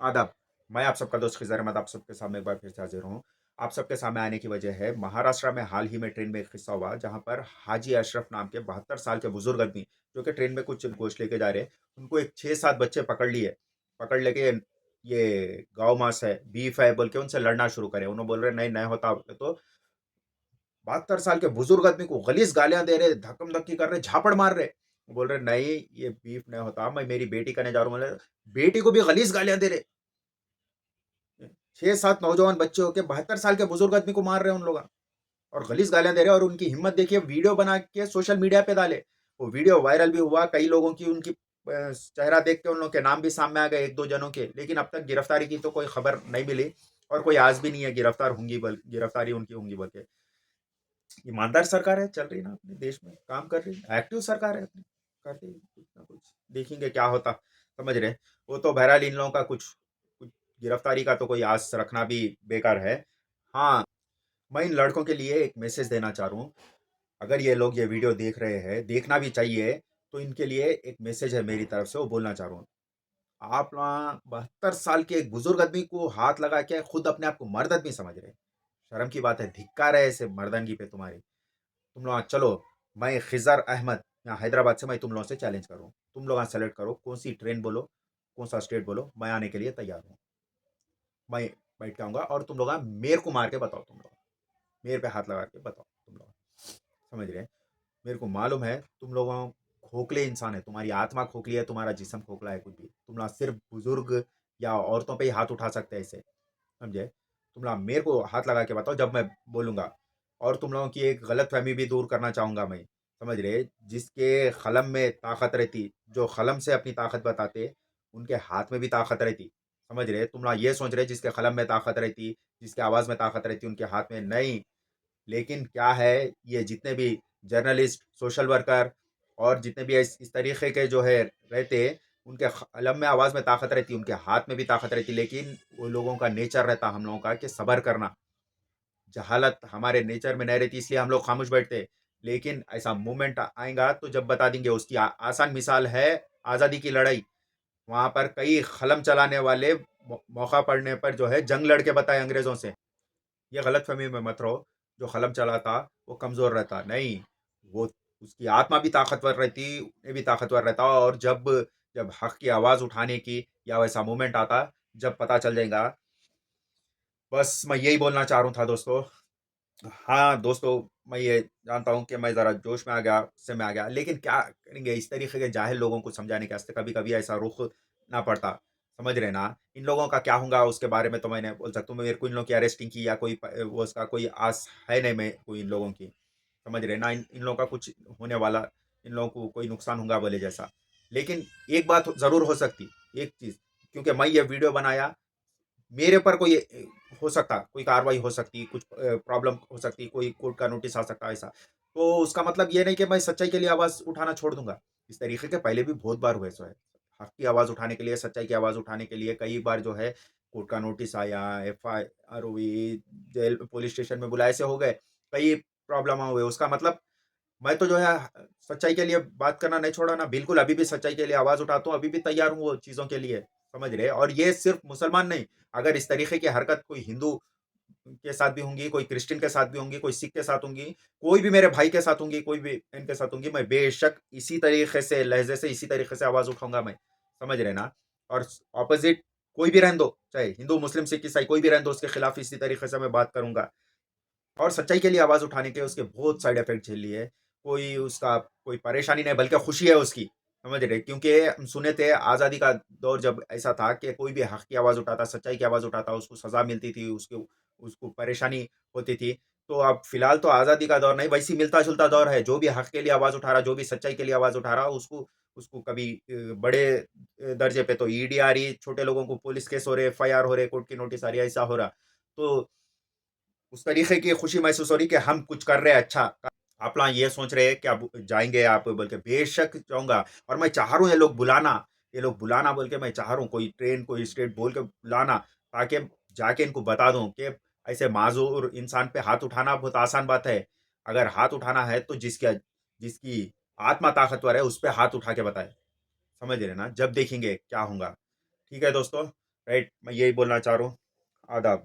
आदाब। मैं आप सबका दोस्त खिज़र अहमद आप सबके सामने एक बार फिर से हाज़िर हूँ। आप सबके सामने आने की वजह है महाराष्ट्र में हाल ही में ट्रेन में एक किस्सा हुआ जहाँ पर हाजी अशरफ नाम के 72 साल के बुज़ुर्ग आदमी जो कि ट्रेन में कुछ गोश्त लेके जा रहे हैं, उनको एक 6-7 बच्चे पकड़ लिए। पकड़ लेके ये गौ मांस है, बीफ है बोल के उनसे लड़ना शुरू करे। उन्होंने बोल रहे नहीं, नहीं होता तो 72 साल के बुजुर्ग आदमी को गलीज़ गालियाँ दे रहे, धक्कम-धक्की कर रहे, झापड़ मार रहे। बोल रहे नहीं ये बीफ नहीं होता, मैं मेरी बेटी करने जा रहा हूँ। बोले बेटी को भी गलीज़ गालियाँ दे रहे। 6-7 नौजवान बच्चे होके 72 साल के बुजुर्ग आदमी को मार रहे हैं उन लोग और गलीज़ गालियाँ दे रहे हैं और उनकी हिम्मत देखिए वीडियो बना के सोशल मीडिया पे डाले। वो वीडियो वायरल भी हुआ, कई लोगों की उनकी चेहरा देख के उन लोगों के नाम भी सामने आ गए 1-2 जनों के, लेकिन अब तक गिरफ्तारी की तो कोई खबर नहीं मिली और कोई आस भी नहीं है गिरफ्तारी उनकी होंगी बोल के। ईमानदार सरकार है, चल रही ना अपने देश में, काम कर रही है, एक्टिव सरकार है अपनी, कर रही है कुछ ना कुछ, देखेंगे क्या होता, समझ रहे? वो तो बहरहाल इन लोगों का कुछ गिरफ्तारी का तो कोई आस रखना भी बेकार है। हाँ, मैं इन लड़कों के लिए एक मैसेज देना चाह रहा हूँ, अगर ये लोग ये वीडियो देख रहे हैं, देखना भी चाहिए, तो इनके लिए एक मैसेज है मेरी तरफ से, वो बोलना चाह रहा हूँ। आप ना 72 साल के एक बुजुर्ग आदमी को हाथ लगा के खुद अपने आप को मर्द आदमी समझ रहे हैं। शर्म की बात है, धिक्कार है ऐसे मर्दानगी पे तुम्हारी। तुम लोग चलो, मैं खिज़र अहमद यहाँ हैदराबाद से मैं तुम लोगों से चैलेंज करूँ। तुम लोग सेलेक्ट करो कौन सी ट्रेन बोलो, कौन सा स्टेट बोलो, मैं आने के लिए तैयार हूँ। मैं बैठ के आऊँगा और तुम लोग मेरे को मार के बताओ, तुम लोग मेरे पे हाथ लगा के बताओ तुम लोग, समझ रहे? मेरे को मालूम है तुम लोग खोखले इंसान है, तुम्हारी आत्मा खोखली है, तुम्हारा जिस्म खोखला है, कुछ भी तुम लोग सिर्फ बुजुर्ग या औरतों पे ही हाथ उठा सकते हैं ऐसे, समझे? तुम लोग मेरे को हाथ लगा के बताओ जब मैं बोलूँगा। और तुम लोगों की एक गलतफ़हमी भी दूर करना चाहूँगा मैं, समझ रहे? जिसके कलम में ताकत रहती, जो कलम से अपनी ताकत बताते, उनके हाथ में भी ताकत रहती, समझ रहे? तुम लोग ये सोच रहे जिसके कलम में ताकत रहती, जिसकी आवाज़ में ताकत रहती, उनके हाथ में नहीं। लेकिन क्या है, ये जितने भी जर्नलिस्ट, सोशल वर्कर और जितने भी इस तरीके के जो है रहते, उनके कलम में आवाज़ में ताकत रहती, उनके हाथ में भी ताकत रहती, लेकिन वो लोगों का नेचर रहता हम लोगों का कि सब्र करना। जहालत हमारे नेचर में नहीं रहती इसलिए हम लोग खामोश बैठते। लेकिन ऐसा मोमेंट आएगा तो जब बता देंगे, उसकी आसान मिसाल है आज़ादी की लड़ाई। वहाँ पर कई कलम चलाने वाले मौका पड़ने पर जो है जंग लड़ के बताए अंग्रेज़ों से। ये गलतफ़हमी में मत रहो, जो कलम चलाता वो कमज़ोर रहता, नहीं, वो उसकी आत्मा भी ताकतवर रहती, ये भी ताकतवर रहता और जब जब हक़ की आवाज़ उठाने की या वैसा मोमेंट आता, जब पता चल जाएगा। बस मैं यही बोलना चाह रहा था दोस्तों। हाँ, दोस्तों, मैं ये जानता हूँ कि मैं ज़रा जोश में आ गया, गुस्से में आ गया, लेकिन क्या करेंगे, इस तरीके के जाहिल लोगों को समझाने के वास्ते कभी-कभी ऐसा रुख ना पड़ता, समझ रहे ना? इन लोगों का क्या होगा उसके बारे में तो मैं नहीं बोल सकता हूँ, मेरे को इन लोगों की अरेस्टिंग की या कोई वो उसका कोई आस है नहीं मैं कोई इन लोगों की, समझ रहे ना? इन इन लोगों का कुछ होने वाला, इन लोगों को कोई नुकसान होगा बोले जैसा। लेकिन एक बात ज़रूर हो सकती, एक चीज़, क्योंकि मैं ये वीडियो बनाया, मेरे ऊपर कोई हो सकता, कोई कार्रवाई हो सकती, कुछ प्रॉब्लम हो सकती, कोई कोर्ट का नोटिस आ सकता है ऐसा। तो उसका मतलब ये नहीं कि मैं सच्चाई के लिए आवाज़ उठाना छोड़ दूँगा। इस तरीके के पहले भी बहुत बार हुए सो है। हक़ की आवाज़ उठाने के लिए, सच्चाई की आवाज़ उठाने के लिए कई बार जो है कोर्ट का नोटिस आया, एफआईआर हुई, जेल पुलिस स्टेशन में बुलाए, ऐसे हो गए। कई प्रॉब्लम हुए, उसका मतलब मैं तो जो है सच्चाई के लिए बात करना नहीं छोड़ा ना, बिल्कुल अभी भी सच्चाई के लिए आवाज़ उठाता हूँ, अभी भी तैयार हूँ वो चीज़ों के लिए, समझ रहे? और ये सिर्फ़ मुसलमान नहीं, अगर इस तरीके की हरकत कोई हिंदू के साथ भी होंगी, कोई क्रिश्चियन के साथ भी होंगी, कोई सिख के साथ होंगी, कोई भी मेरे भाई के साथ होंगी, कोई भी बहन के साथ होंगी, मैं बेशक इसी तरीके से, लहज़े से, इसी तरीके से आवाज़ उठाऊँगा मैं, समझ रहे ना? और ऑपोज़िट कोई भी रहने दो, चाहे हिंदू, मुस्लिम, सिख, ईसाई कोई भी रहने दो, उसके खिलाफ इसी तरीके से मैं बात करूँगा। और सच्चाई के लिए आवाज़ उठाने के उसके बहुत साइड इफ़ेक्ट झेल लिए। कोई उसका कोई परेशानी नहीं बल्कि खुशी है उसकी, समझ रहे? क्योंकि हम सुने थे आज़ादी का दौर जब ऐसा था कि कोई भी हक़ की आवाज़ उठाता, सच्चाई की आवाज़ उठाता, उसको सज़ा मिलती थी, उसको उसको परेशानी होती थी। तो अब फ़िलहाल तो आज़ादी का दौर नहीं, वैसे ही मिलता-जुलता दौर है। जो भी हक़ के लिए आवाज़ उठा रहा, जो भी सच्चाई के लिए आवाज़ उठा रहा, उसको उसको कभी बड़े दर्जे पे तो ईडी आ रही, छोटे लोगों को पुलिस केस हो रहे, एफआईआर हो रहे, कोर्ट की नोटिस आ रही है, ऐसा हो रहा। तो उस तरीके की खुशी महसूस हो रही कि हम कुछ कर रहे हैं अच्छा। आप लोग ये सोच रहे हैं कि अब जाएँगे आप बोल के, बेशक जाऊँगा और मैं चाह रहा हूँ ये लोग बुलाना बोल के मैं चाह रहा हूँ, कोई ट्रेन, कोई स्टेट बोल के बुलाना, ताकि जाके इनको बता दूँ कि ऐसे माज़ूर इंसान पे हाथ उठाना बहुत आसान बात है। अगर हाथ उठाना है तो जिसकी आत्मा ताकतवर है, उस पे हाथ उठा के बताएँ। समझ रहे हैं ना? जब देखेंगे क्या होगा। ठीक है दोस्तों, राइट, मैं यही बोलना चाह रहा हूँ। आदाब।